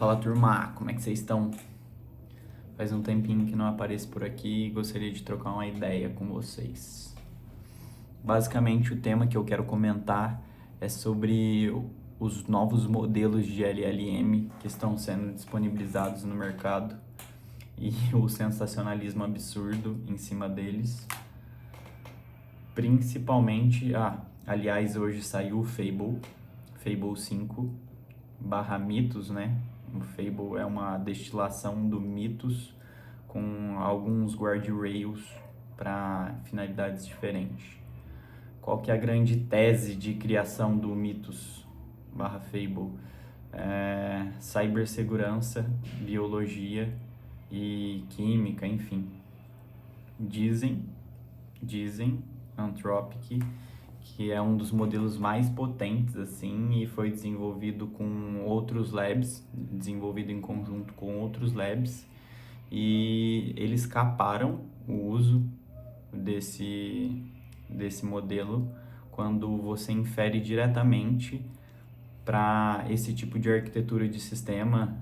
Fala turma, como é que vocês estão? Faz um tempinho que não apareço por aqui e gostaria de trocar uma ideia com vocês. Basicamente, o tema que eu quero comentar é sobre os novos modelos de LLM que estão sendo disponibilizados no mercado e o sensacionalismo absurdo em cima deles. Principalmente, aliás, hoje saiu o Fable 5 barra Mitos, né? O Fable é uma destilação do Mitos com alguns guardrails para finalidades diferentes. Qual que é a grande tese de criação do Mitos barra Fable? Cibersegurança, biologia e química, enfim. Dizem, Anthropic, que é um dos modelos mais potentes assim e foi desenvolvido com outros labs, desenvolvido em conjunto com outros labs, e eles caparam o uso desse modelo quando você infere diretamente para esse tipo de arquitetura de sistema,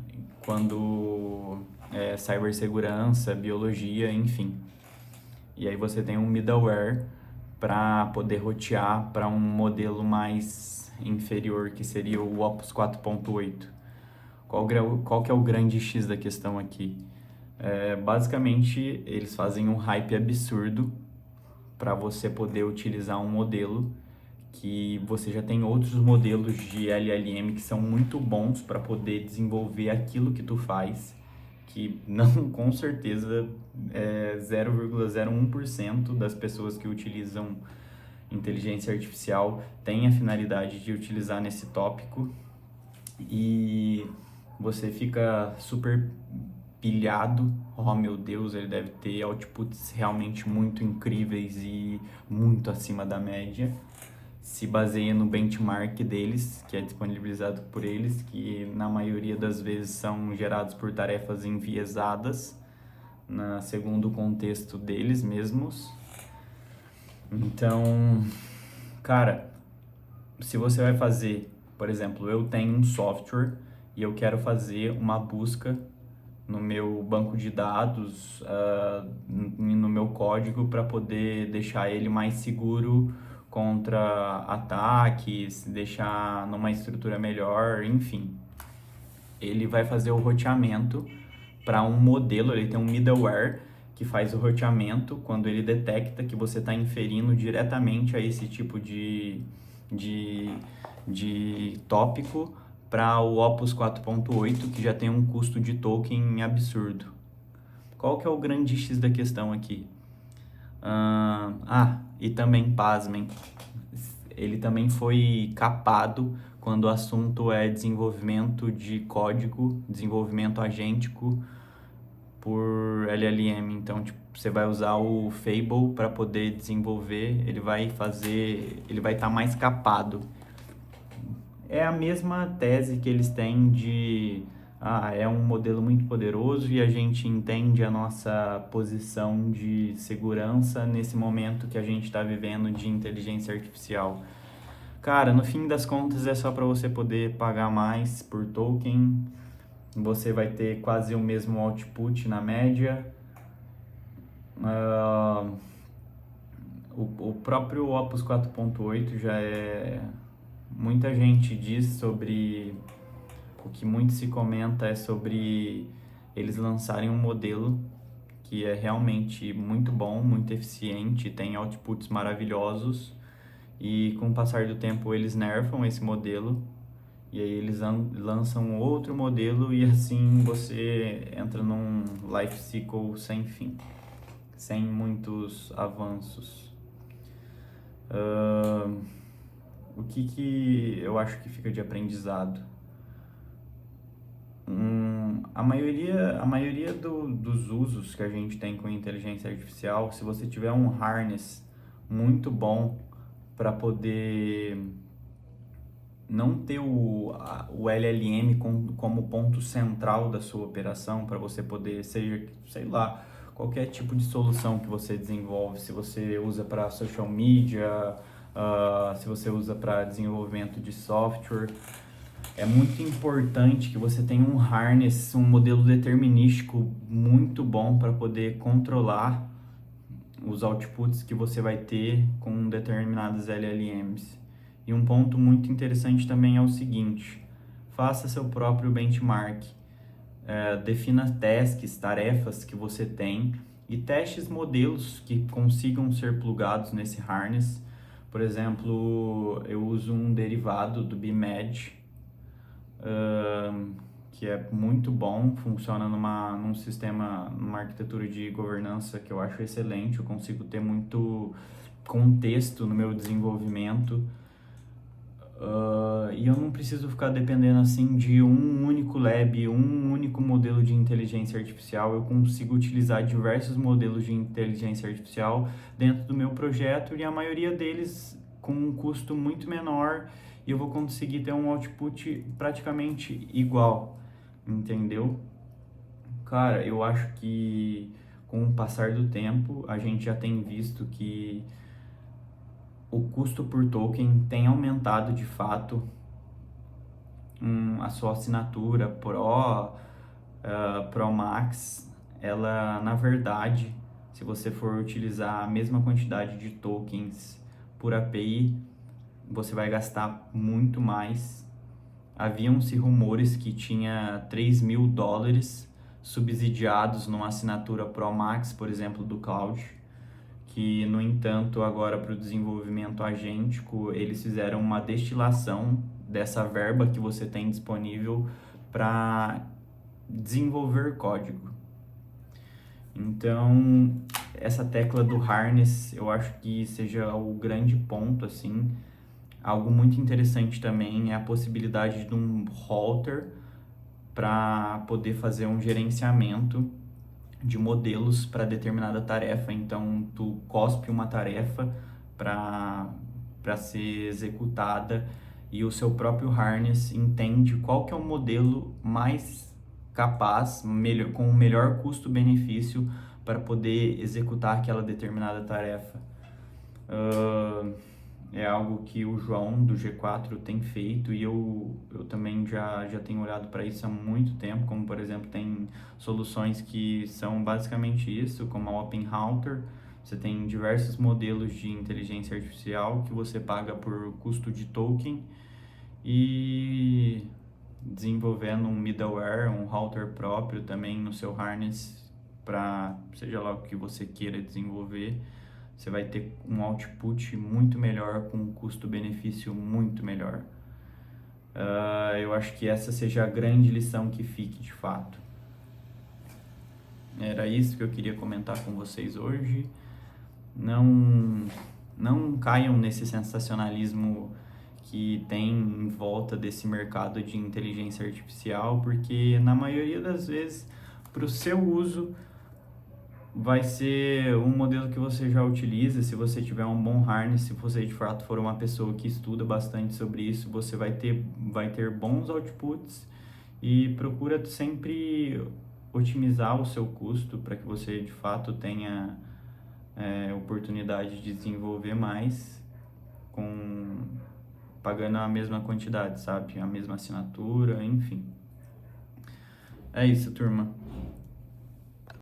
quando é cibersegurança, biologia, enfim. E aí você tem um middleware para poder rotear para um modelo mais inferior, que seria o Opus 4.8. Qual que é o grande X da questão aqui? Basicamente, eles fazem um hype absurdo para você poder utilizar um modelo que você já tem outros modelos de LLM que são muito bons para poder desenvolver aquilo que tu faz, que não, com certeza, 0,01% das pessoas que utilizam inteligência artificial tem a finalidade de utilizar nesse tópico, e você fica super pilhado. Oh meu Deus, ele deve ter outputs realmente muito incríveis e muito acima da média. Se baseia no benchmark deles, que é disponibilizado por eles, que na maioria das vezes são gerados por tarefas enviesadas, segundo o contexto deles mesmos. Então, cara, se você vai fazer, por exemplo, eu tenho um software e eu quero fazer uma busca no meu banco de dados, no meu código, para poder deixar ele mais seguro contra ataques, deixar numa estrutura melhor, enfim. Ele vai fazer o roteamento para um modelo, ele tem um middleware que faz o roteamento quando ele detecta que você está inferindo diretamente a esse tipo de tópico para o Opus 4.8, que já tem um custo de token absurdo. Qual que é o grande X da questão aqui? E também, pasmem, ele também foi capado quando o assunto é desenvolvimento de código, desenvolvimento agêntico por LLM. Então, tipo, você vai usar o Fable para poder desenvolver, ele vai estar mais capado. É a mesma tese que eles têm de é um modelo muito poderoso e a gente entende a nossa posição de segurança nesse momento que a gente está vivendo de inteligência artificial. Cara, no fim das contas é só para você poder pagar mais por token, você vai ter quase o mesmo output na média. O próprio Opus 4.8 já é... Muita gente diz sobre... O que muito se comenta é sobre eles lançarem um modelo que é realmente muito bom, muito eficiente, tem outputs maravilhosos, e com o passar do tempo eles nerfam esse modelo, e aí eles lançam outro modelo, e assim você entra num life cycle sem fim, sem muitos avanços. O que eu acho que fica de aprendizado? A maioria dos usos que a gente tem com inteligência artificial, se você tiver um harness muito bom para poder não ter o LLM como ponto central da sua operação, para você poder, seja, sei lá, qualquer tipo de solução que você desenvolve, se você usa para social media, se você usa para desenvolvimento de software, é muito importante que você tenha um harness, um modelo determinístico muito bom para poder controlar os outputs que você vai ter com determinados LLMs. E um ponto muito interessante também é o seguinte: faça seu próprio benchmark, defina tasks, tarefas que você tem e teste modelos que consigam ser plugados nesse harness. Por exemplo, eu uso um derivado do BMED, que é muito bom, funciona num sistema, numa arquitetura de governança que eu acho excelente. Eu consigo ter muito contexto no meu desenvolvimento, e eu não preciso ficar dependendo assim de um único lab, um único modelo de inteligência artificial. Eu consigo utilizar diversos modelos de inteligência artificial dentro do meu projeto e a maioria deles com um custo muito menor, e eu vou conseguir ter um output praticamente igual, entendeu? Cara, eu acho que com o passar do tempo a gente já tem visto que o custo por token tem aumentado de fato. A sua assinatura Pro Max, ela na verdade, se você for utilizar a mesma quantidade de tokens por API, você vai gastar muito mais. Haviam-se rumores que tinha $3.000 subsidiados numa assinatura Pro Max, por exemplo, do Cloud, que, no entanto, agora para o desenvolvimento agêntico, eles fizeram uma destilação dessa verba que você tem disponível para desenvolver código. Então, essa tecla do harness, eu acho que seja o grande ponto, assim. Algo muito interessante também é a possibilidade de um halter para poder fazer um gerenciamento de modelos para determinada tarefa. Então, tu cospe uma tarefa para ser executada e o seu próprio harness entende qual que é o modelo mais capaz, com o melhor custo-benefício para poder executar aquela determinada tarefa. É algo que o João do G4 tem feito, e eu também já tenho olhado para isso há muito tempo, como por exemplo tem soluções que são basicamente isso, como a OpenHalter. Você tem diversos modelos de inteligência artificial que você paga por custo de token, e desenvolvendo um middleware, um halter próprio também no seu harness para seja lá o que você queira desenvolver, você vai ter um output muito melhor com um custo-benefício muito melhor. Eu acho que essa seja a grande lição que fique de fato. Era isso que eu queria comentar com vocês hoje. Não caiam nesse sensacionalismo que tem em volta desse mercado de inteligência artificial, porque na maioria das vezes, para o seu uso, vai ser um modelo que você já utiliza. Se você tiver um bom harness, se você de fato for uma pessoa que estuda bastante sobre isso, você vai ter bons outputs, e procura sempre otimizar o seu custo para que você de fato tenha oportunidade de desenvolver mais pagando a mesma quantidade, sabe? A mesma assinatura, enfim. É isso, turma.